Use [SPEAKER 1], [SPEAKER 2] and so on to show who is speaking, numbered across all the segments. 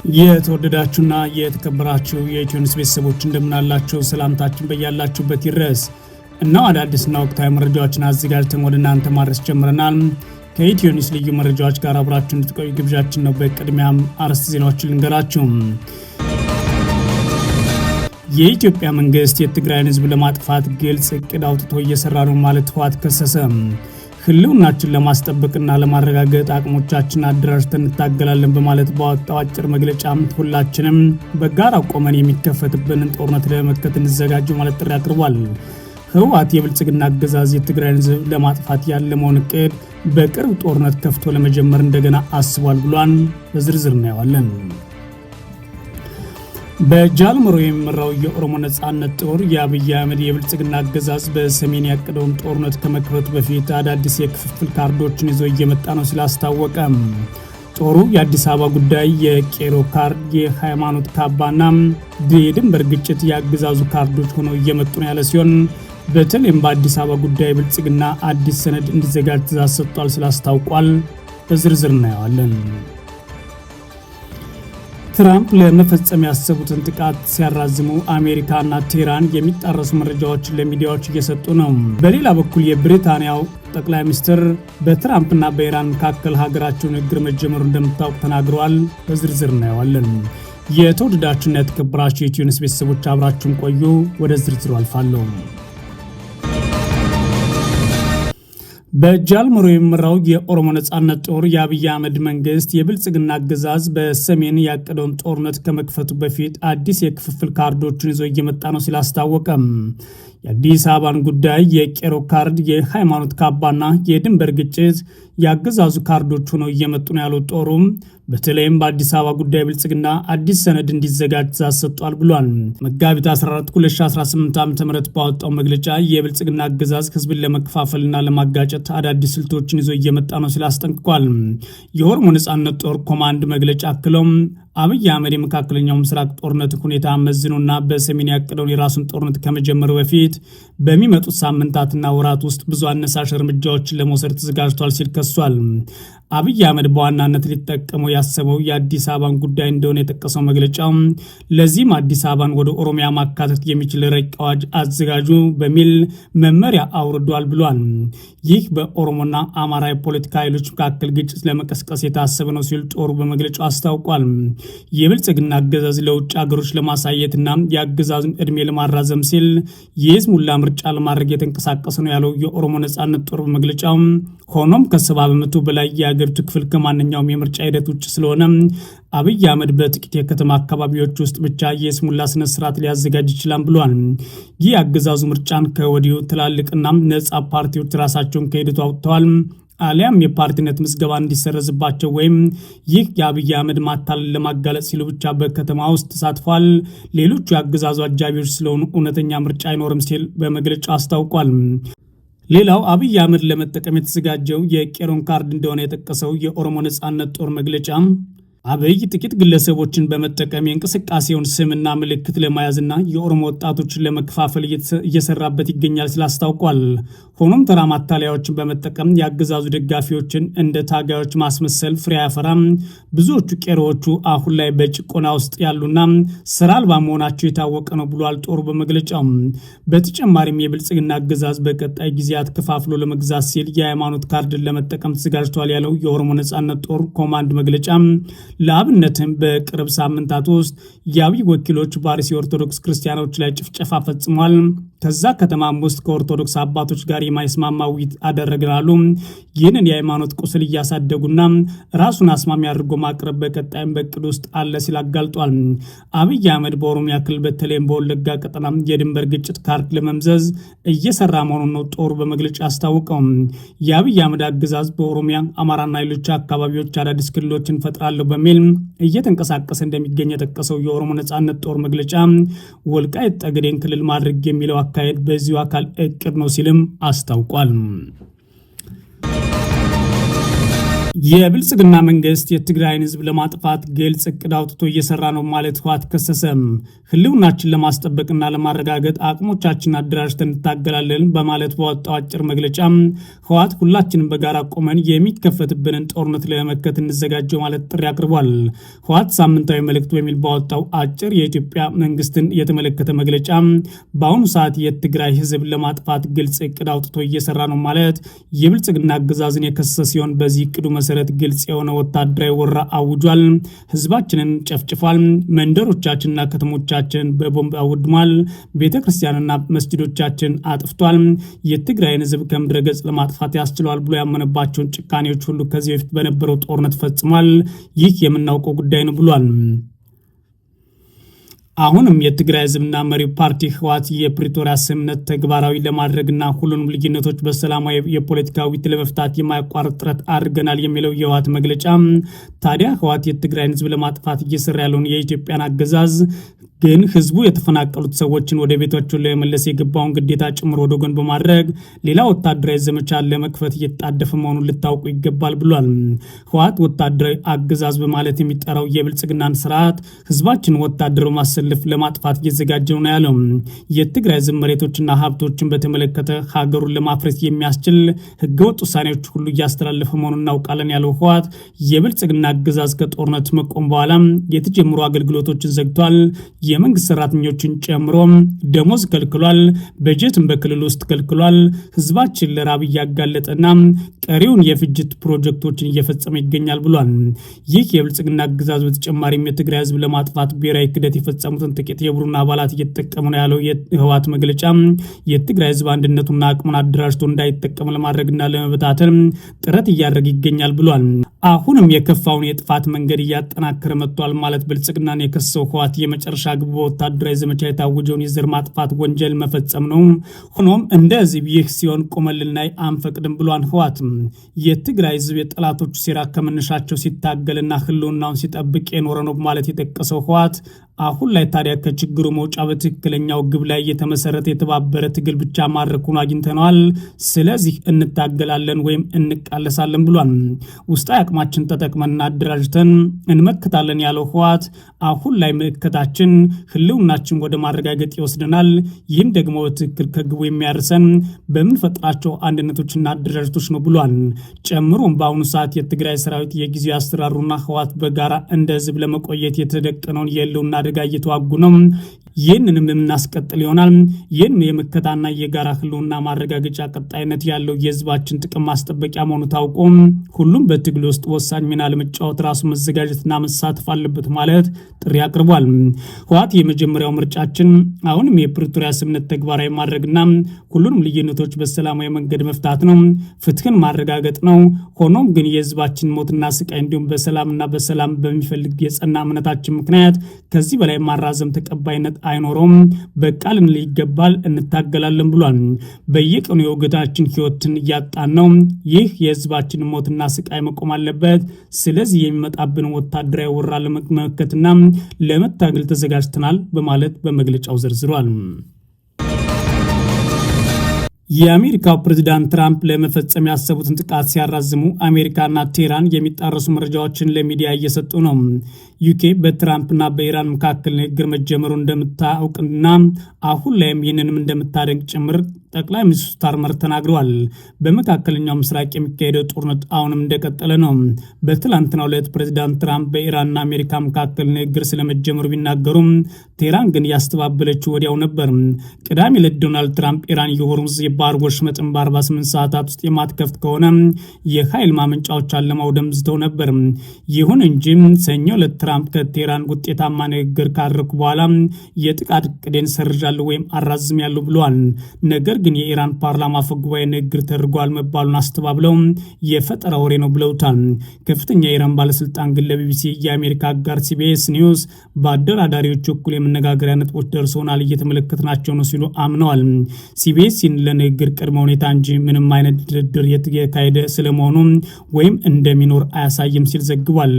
[SPEAKER 1] የተወደዳችሁና የተከበራችሁ የኢትዮኒውስ ቤተሰቦች እንደምናላችሁ ሰላምታችን በያላችሁበት ይድረስ። እነሆ አዳዲስና ወቅታዊ መረጃዎችን አዘጋጅተን ወደ እናንተ ማድረስ ጀምረናል። ከኢትዮኒውስ ልዩ መረጃዎች ጋር አብራችሁ እንድትቆዩ ግብዣችን ነው። በቅድሚያም አርዕስተ ዜናዎችን ልንገራችሁ። የኢትዮጵያ መንግስት የትግራይን ህዝብ ለማጥፋት ግልጽ እቅድ አውጥቶ እየሰራ ነው ማለት ህወሓት ከሰሰ። ህልውናችን ለማስጠበቅና ለማረጋገጥ አቅሞቻችን አደራጅተን እንታገላለን በማለት ባወጣው አጭር መግለጫ ሁላችንም በጋራ ቆመን የሚከፈትብንን ጦርነት ለመመከት እንዘጋጁ ማለት ጥሪ አቅርቧል። ህወሓት የብልጽግና አገዛዝ የትግራይን ህዝብ ለማጥፋት ያለመውን እቅድ በቅርብ ጦርነት ከፍቶ ለመጀመር እንደገና አስቧል ብሏል። በዝርዝር እናየዋለን። በጃልመሮ የሚመራው የኦሮሞ ነጻነት ጦር የአብይ አህመድ የብልጽግና አገዛዝ በሰሜን ያቀደውን ጦርነት ከመክፈቱ በፊት አዳዲስ የክፍፍል ካርዶችን ይዞ እየመጣ ነው ሲል አስታወቀ። ጦሩ የአዲስ አበባ ጉዳይ፣ የቄሮ ካርድ፣ የሃይማኖት ካባና የድንበር ግጭት የአገዛዙ ካርዶች ሆነው እየመጡ ነው ያለ ሲሆን በተለይም በአዲስ አበባ ጉዳይ ብልጽግና አዲስ ሰነድ እንዲዘጋጅ ትዕዛዝ ሰጥቷል ሲል አስታውቋል። በዝርዝር እናየዋለን። ትራምፕ ለመፈጸም ያሰቡትን ጥቃት ሲያራዝሙ አሜሪካና ቴህራን የሚጣረሱ መረጃዎችን ለሚዲያዎች እየሰጡ ነው። በሌላ በኩል የብሪታንያው ጠቅላይ ሚኒስትር በትራምፕና በኢራን መካከል ሀገራቸው ንግግር መጀመሩ እንደምታውቅ ተናግረዋል። በዝርዝር እናየዋለን። የተወደዳችሁና የተከበራችሁ የኢትዮኒውስ ቤተሰቦች አብራችሁን ቆዩ። ወደ ዝርዝሩ አልፋለሁ። በጃልመሮ የሚመራው የኦሮሞ ነጻነት ጦር የአብይ አህመድ መንግስት የብልጽግና አገዛዝ በሰሜን ያቀደውን ጦርነት ከመክፈቱ በፊት አዲስ የክፍፍል ካርዶችን ይዞ እየመጣ ነው ሲል አስታወቀም። የአዲስ አበባን ጉዳይ፣ የቄሮ ካርድ፣ የሃይማኖት ካባና የድንበር ግጭት የአገዛዙ ካርዶች ሆነው እየመጡ ነው ያለው ጦሩም በተለይም በአዲስ አበባ ጉዳይ ብልጽግና አዲስ ሰነድ እንዲዘጋጅ ትዕዛዝ ሰጥቷል ብሏል። መጋቢት 14 2018 ዓ.ም ባወጣው መግለጫ የብልጽግና አገዛዝ ህዝብን ለመከፋፈልና ለማጋጨት አዳዲስ ስልቶችን ይዞ እየመጣ ነው ሲል አስጠንቅቋል። የኦሮሞ ነጻነት ጦር ኮማንድ መግለጫ አክሎም አብይ አህመድ የመካከለኛው ምስራቅ ጦርነት ሁኔታ መዝኖና በሰሜን ያቀደውን የራሱን ጦርነት ከመጀመሩ በፊት በሚመጡት ሳምንታትና ወራት ውስጥ ብዙ አነሳሽ እርምጃዎችን ለመውሰድ ተዘጋጅቷል ሲል ከሷል። አብይ አህመድ በዋናነት ሊጠቀመው ያሰበው የአዲስ አበባን ጉዳይ እንደሆነ የጠቀሰው መግለጫው ለዚህም አዲስ አበባን ወደ ኦሮሚያ ማካተት የሚችል ረቂቅ አዋጅ አዘጋጁ በሚል መመሪያ አውርዷል ብሏል። ይህ በኦሮሞና አማራ የፖለቲካ ኃይሎች መካከል ግጭት ለመቀስቀስ የታሰበ ነው ሲል ጦሩ በመግለጫው አስታውቋል። የብልጽግና አገዛዝ ለውጭ ሀገሮች ለማሳየትና የአገዛዙን እድሜ ለማራዘም ሲል የይስሙላ ምርጫ ለማድረግ የተንቀሳቀሰ ነው ያለው የኦሮሞ ነጻነት ጦር በመግለጫው ሆኖም ከ70 በመቶ በላይ የአገሪቱ ክፍል ከማንኛውም የምርጫ ሂደት ውጭ ስለሆነ አብይ አህመድ በጥቂት የከተማ አካባቢዎች ውስጥ ብቻ የይስሙላ ስነ ስርዓት ሊያዘጋጅ ይችላል ብሏል። ይህ አገዛዙ ምርጫን ከወዲሁ ትላልቅና ነጻ ፓርቲዎች ራሳቸውን ከሂደቱ አውጥተዋል አሊያም የፓርቲነት ምዝገባ እንዲሰረዝባቸው ወይም ይህ የአብይ አህመድ ማታለል ለማጋለጥ ሲሉ ብቻ በከተማ ውስጥ ተሳትፏል። ሌሎቹ የአገዛዙ አጃቢዎች ስለሆኑ እውነተኛ ምርጫ አይኖርም ሲል በመግለጫው አስታውቋል። ሌላው አብይ አህመድ ለመጠቀም የተዘጋጀው የቄሮን ካርድ እንደሆነ የጠቀሰው የኦሮሞ ነጻነት ጦር መግለጫ አብይ ጥቂት ግለሰቦችን በመጠቀም የእንቅስቃሴውን ስምና ምልክት ለመያዝና የኦሮሞ ወጣቶችን ለመከፋፈል እየሰራበት ይገኛል ሲል አስታውቋል። ሆኖም ተራ ማታለያዎችን በመጠቀም የአገዛዙ ደጋፊዎችን እንደ ታጋዮች ማስመሰል ፍሬ አያፈራም። ብዙዎቹ ቄሮዎቹ አሁን ላይ በጭቆና ውስጥ ያሉና ስራ አልባ መሆናቸው የታወቀ ነው ብሏል ጦሩ በመግለጫው። በተጨማሪም የብልጽግና አገዛዝ በቀጣይ ጊዜያት ከፋፍሎ ለመግዛት ሲል የሃይማኖት ካርድን ለመጠቀም ተዘጋጅቷል ያለው የኦሮሞ ነጻነት ጦር ኮማንድ መግለጫ ለአብነትም በቅርብ ሳምንታት ውስጥ የአብይ ወኪሎች በአርሲ ኦርቶዶክስ ክርስቲያኖች ላይ ጭፍጨፋ ፈጽሟል። ከዛ ከተማም ውስጥ ከኦርቶዶክስ አባቶች ጋር የማይስማማ ውይይት አደረግናሉ። ይህንን የሃይማኖት ቁስል እያሳደጉና ራሱን አስማሚ አድርጎ ማቅረብ በቀጣይም በቅድ ውስጥ አለ ሲል አጋልጧል። አብይ አህመድ በኦሮሚያ ክልል በተለይም በወለጋ ቀጠና የድንበር ግጭት ካርድ ለመምዘዝ እየሰራ መሆኑን ነው ጦሩ በመግለጫ አስታውቀው። የአብይ አህመድ አገዛዝ በኦሮሚያ አማራና ሌሎች አካባቢዎች አዳዲስ ክልሎችን ፈጥራለሁ በሚል እየተንቀሳቀሰ እንደሚገኝ የጠቀሰው የኦሮሞ ነጻነት ጦር መግለጫ ወልቃይት ጠገዴን ክልል ማድረግ የሚለው አካሄድ በዚሁ አካል እቅድ ነው ሲልም አስታውቋል። የብልጽግና መንግስት የትግራይን ህዝብ ለማጥፋት ግልጽ እቅድ አውጥቶ እየሰራ ነው ማለት ህወሓት ከሰሰም። ህልውናችን ለማስጠበቅና ለማረጋገጥ አቅሞቻችን አደራጅተን እንታገላለን በማለት በወጣው አጭር መግለጫ ህወሓት ሁላችንም በጋራ ቆመን የሚከፈትብንን ጦርነት ለመመከት እንዘጋጀው ማለት ጥሪ አቅርቧል። ህወሓት ሳምንታዊ መልእክት በሚል ባወጣው አጭር የኢትዮጵያ መንግስትን የተመለከተ መግለጫ በአሁኑ ሰዓት የትግራይ ህዝብ ለማጥፋት ግልጽ እቅድ አውጥቶ እየሰራ ነው ማለት የብልጽግና አገዛዝን የከሰሰ ሲሆን በዚህ እቅዱ መሰረት ግልጽ የሆነ ወታደራዊ ወረራ አውጇል። ህዝባችንን ጨፍጭፏል። መንደሮቻችንና ከተሞቻችንን በቦምብ አውድሟል። ቤተክርስቲያንና መስጂዶቻችን አጥፍቷል። የትግራይን ህዝብ ከምድረ ገጽ ለማጥፋት ያስችለዋል ብሎ ያመነባቸውን ጭካኔዎች ሁሉ ከዚህ በፊት በነበረው ጦርነት ፈጽሟል። ይህ የምናውቀው ጉዳይ ነው ብሏል። አሁንም የትግራይ ህዝብና መሪው ፓርቲ ህወሓት የፕሪቶሪያ ስምምነት ተግባራዊ ለማድረግና ሁሉንም ልዩነቶች በሰላማዊ የፖለቲካ ውይይት ለመፍታት የማያቋርጥ ጥረት አድርገናል የሚለው የህወሓት መግለጫ ታዲያ ህወሓት የትግራይን ህዝብ ለማጥፋት እየሰራ ያለውን የኢትዮጵያን አገዛዝ ግን ህዝቡ የተፈናቀሉት ሰዎችን ወደ ቤታቸው ለመመለስ የገባውን ግዴታ ጭምር ወደ ጎን በማድረግ ሌላ ወታደራዊ ዘመቻ ለመክፈት እየተጣደፈ መሆኑን ልታውቁ ይገባል ብሏል። ህወሓት ወታደራዊ አገዛዝ በማለት የሚጠራው የብልጽግናን ስርዓት ህዝባችን ወታደር በማሰለፍ ለማጥፋት እየዘጋጀ ነው ያለው። የትግራይ ህዝብ መሬቶችና ሀብቶችን በተመለከተ ሀገሩን ለማፍረስ የሚያስችል ህገወጥ ውሳኔዎች ሁሉ እያስተላለፈ መሆኑን እናውቃለን ያለው ህወሓት የብልጽግና አገዛዝ ከጦርነት መቆም በኋላ የተጀመሩ አገልግሎቶችን ዘግቷል። የመንግስት ሰራተኞችን ጨምሮ ደሞዝ ከልክሏል። በጀትን በክልል ውስጥ ከልክሏል። ህዝባችን ለራብ እያጋለጠና ቀሪውን የፍጅት ፕሮጀክቶችን እየፈጸመ ይገኛል ብሏል። ይህ የብልጽግና አገዛዝ በተጨማሪም የትግራይ ህዝብ ለማጥፋት ብሔራዊ ክደት የፈጸሙትን ጥቂት የቡድን አባላት እየተጠቀሙ ነው ያለው የህወሓት መግለጫ የትግራይ ህዝብ አንድነቱና አቅሙን አደራጅቶ እንዳይጠቀም ለማድረግና ለመበታተን ጥረት እያደረገ ይገኛል ብሏል። አሁንም የከፋውን የጥፋት መንገድ እያጠናከረ መጥቷል ማለት ብልጽግናን የከሰው ህወሓት የመጨረሻ ግብ በወታደራዊ ዘመቻ የታወጀውን የዘር ማጥፋት ወንጀል መፈጸም ነው። ሆኖም እንደዚህ ይህ ሲሆን ቆመን ልናይ አንፈቅድም ብሏል ህወሓት። የትግራይ ህዝብ የጠላቶቹ ሴራ ከመነሻቸው ሲታገልና ህልውናውን ሲጠብቅ የኖረ ነው ማለት የጠቀሰው ህወሓት አሁን ላይ ታዲያ ከችግሩ መውጫ በትክክለኛው ግብ ላይ የተመሰረተ የተባበረ ትግል ብቻ ማድረኩን አግኝተነዋል። ስለዚህ እንታገላለን ወይም እንቃለሳለን ብሏል። ውስጣዊ አቅማችን ተጠቅመንና አደራጅተን እንመክታለን ያለው ህወሓት አሁን ላይ ምክታችን ህልውናችን ወደ ማረጋገጥ ይወስደናል። ይህም ደግሞ በትክክል ከግቡ የሚያርሰን በምንፈጥራቸው አንድነቶችና አደራጅቶች ነው ብሏል። ጨምሮም በአሁኑ ሰዓት የትግራይ ሰራዊት የጊዜያዊ አስተዳደሩና ህወሓት በጋራ እንደ ህዝብ ለመቆየት የተደቀነውን የህልውና አደጋ እየተዋጉ ነው። ይህንንም የምናስቀጥል ይሆናል። ይህን የመከታና የጋራ ህልውና ማረጋገጫ ቀጣይነት ያለው የህዝባችን ጥቅም ማስጠበቂያ መሆኑ ታውቆ ሁሉም በትግል ውስጥ ወሳኝ ሚና ለመጫወት ራሱ መዘጋጀትና መሳተፍ አለበት ማለት ጥሪ አቅርቧል። ህወሓት የመጀመሪያው ምርጫችን አሁንም የፕሪቶሪያ ስምምነት ተግባራዊ ማድረግና ሁሉንም ልዩነቶች በሰላማዊ መንገድ መፍታት ነው፣ ፍትህን ማረጋገጥ ነው። ሆኖም ግን የህዝባችን ሞትና ስቃይ እንዲሁም በሰላም በሚፈልግ የጸና እምነታችን ምክንያት ከዚህ በላይ ማራዘም ተቀባይነት አይኖረውም። በቃል ይገባል፣ እንታገላለን ብሏል። በየቀኑ የወገናችን ህይወትን እያጣን ነው። ይህ የህዝባችን ሞትና ስቃይ መቆም አለበት። ስለዚህ የሚመጣብን ወታደራዊ ወረራ ለመመከትና ለመታገል ተዘጋጅተናል በማለት በመግለጫው ዘርዝሯል። የአሜሪካው ፕሬዝዳንት ትራምፕ ለመፈጸም ያሰቡትን ጥቃት ሲያራዝሙ አሜሪካና ቴህራን የሚጣረሱ መረጃዎችን ለሚዲያ እየሰጡ ነው። ዩኬ በትራምፕና በኢራን መካከል ንግግር መጀመሩ እንደምታውቅና አሁን ላይም ይህንንም እንደምታደንቅ ጭምር ጠቅላይ ሚኒስትር ስታርመር ተናግረዋል። በመካከለኛው ምስራቅ የሚካሄደው ጦርነት አሁንም እንደቀጠለ ነው። በትላንትናው ዕለት ፕሬዝዳንት ትራምፕ በኢራንና አሜሪካ መካከል ንግግር ስለመጀመሩ ቢናገሩም ቴህራን ግን ያስተባበለችው ወዲያው ነበር። ቅዳሜ ዕለት ዶናልድ ትራምፕ ኢራን የሆርሙዝ የባህር ወሽመጥን በ48 ሰዓታት ውስጥ የማትከፍት ከሆነ የኃይል ማመንጫዎቿን ለማውደም ዝተው ነበር። ይሁን እንጂ ሰኞ ዕለት ትራምፕ ከቴህራን ውጤታማ ንግግር ካደረጉ በኋላ የጥቃት ዕቅዴን ሰርዣለሁ ወይም አራዝሜያለሁ ብለዋል። ነገር ግን የኢራን ፓርላማ አፈ ጉባኤ ንግግር ተደርጓል መባሉን አስተባብለው የፈጠራ ወሬ ነው ብለውታል። ከፍተኛ የኢራን ባለስልጣን ግን ለቢቢሲ የአሜሪካ አጋር ሲቢኤስ ኒውስ በአደራዳሪዎች በኩል የመነጋገሪያ ነጥቦች ደርሰውናል፣ እየተመለከትናቸው ነው ሲሉ አምነዋል። ሲቢኤስ ለንግግር ቅድመ ሁኔታ እንጂ ምንም አይነት ድርድር የተካሄደ ስለመሆኑ ወይም እንደሚኖር አያሳይም ሲል ዘግቧል።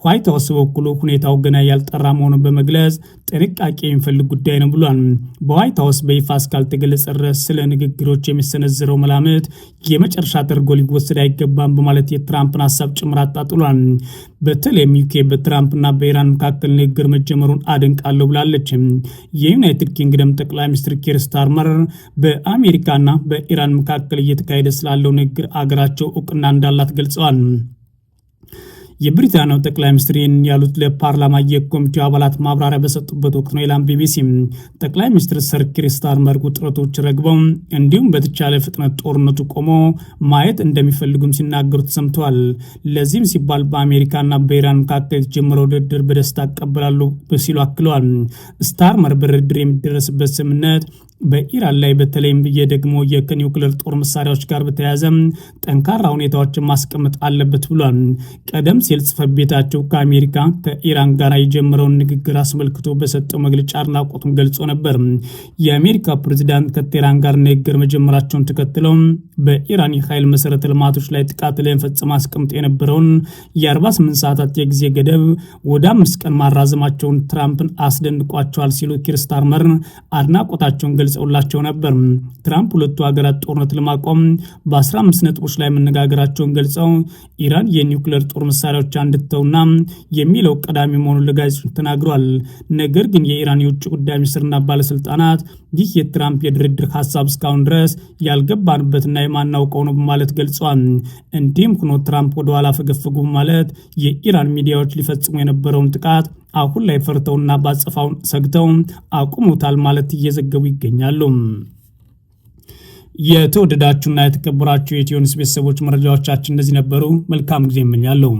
[SPEAKER 1] ዋይት ሀውስ በበኩሉ ሁኔታው ገና ያልጠራ መሆኑን በመግለጽ ጥንቃቄ የሚፈልግ ጉዳይ ነው ብሏል። በዋይት ሀውስ በይፋ እስካልተገለጸ ድረስ ስለ ንግግሮች የሚሰነዝረው መላምት የመጨረሻ ተደርጎ ሊወሰድ አይገባም በማለት የትራምፕን ሀሳብ ጭምር አጣጥሏል። በተለይም ዩኬ በትራምፕና በኢራን መካከል ንግግር መጀመሩን አደንቃለሁ ብላለች። የዩናይትድ ኪንግደም ጠቅላይ ሚኒስትር ኪር ስታርመር በአሜሪካና በኢራን መካከል እየተካሄደ ስላለው ንግግር አገራቸው እውቅና እንዳላት ገልጸዋል። የብሪታንያው ጠቅላይ ሚኒስትር ያሉት ለፓርላማ የኮሚቴው አባላት ማብራሪያ በሰጡበት ወቅት ነው ይላል ቢቢሲ። ጠቅላይ ሚኒስትር ሰር ኪር ስታርመር ውጥረቶች ረግበው እንዲሁም በተቻለ ፍጥነት ጦርነቱ ቆሞ ማየት እንደሚፈልጉም ሲናገሩ ተሰምተዋል። ለዚህም ሲባል በአሜሪካና በኢራን መካከል የተጀመረው ድርድር በደስታ አቀበላሉ ሲሉ አክለዋል። ስታርመር በድርድር የሚደረስበት ስምምነት በኢራን ላይ በተለይም ደግሞ የኒውክሌር ጦር መሳሪያዎች ጋር በተያያዘ ጠንካራ ሁኔታዎችን ማስቀመጥ አለበት ብሏል። ቀደም ሲል ጽሕፈት ቤታቸው ከአሜሪካ ከኢራን ጋር የጀመረውን ንግግር አስመልክቶ በሰጠው መግለጫ አድናቆቱን ገልጾ ነበር። የአሜሪካ ፕሬዚዳንት ከቴህራን ጋር ንግግር መጀመራቸውን ተከትለው በኢራን የኃይል መሰረተ ልማቶች ላይ ጥቃት ለመፈጸም አስቀምጦ የነበረውን የ48 ሰዓታት የጊዜ ገደብ ወደ 5 ቀን ማራዘማቸውን ትራምፕን አስደንቋቸዋል ሲሉ ኪር ስታርመር አድናቆታቸውን ገልጸውላቸው ነበር። ትራምፕ ሁለቱ ሀገራት ጦርነት ለማቆም በ15 ነጥቦች ላይ መነጋገራቸውን ገልጸው ኢራን የኒውክሌር ጦር መሳሪያዎች እንድትተውና የሚለው ቀዳሚ መሆኑን ለጋዜጠኞች ተናግሯል። ነገር ግን የኢራን የውጭ ጉዳይ ሚኒስትርና ባለስልጣናት ይህ የትራምፕ የድርድር ሀሳብ እስካሁን ድረስ ያልገባንበትና የማናውቀው ነው በማለት ገልጸዋል። እንዲህም ሆኖ ትራምፕ ወደኋላ ፈገፈጉ ማለት የኢራን ሚዲያዎች ሊፈጽሙ የነበረውን ጥቃት አሁን ላይ ፈርተውና ባጸፋውን ሰግተው አቁሙታል ማለት እየዘገቡ ይገኛሉ። የተወደዳችሁና የተከበራችሁ የኢትዮ ኒውስ ቤተሰቦች መረጃዎቻችን እንደዚህ ነበሩ። መልካም ጊዜ እመኛለሁ።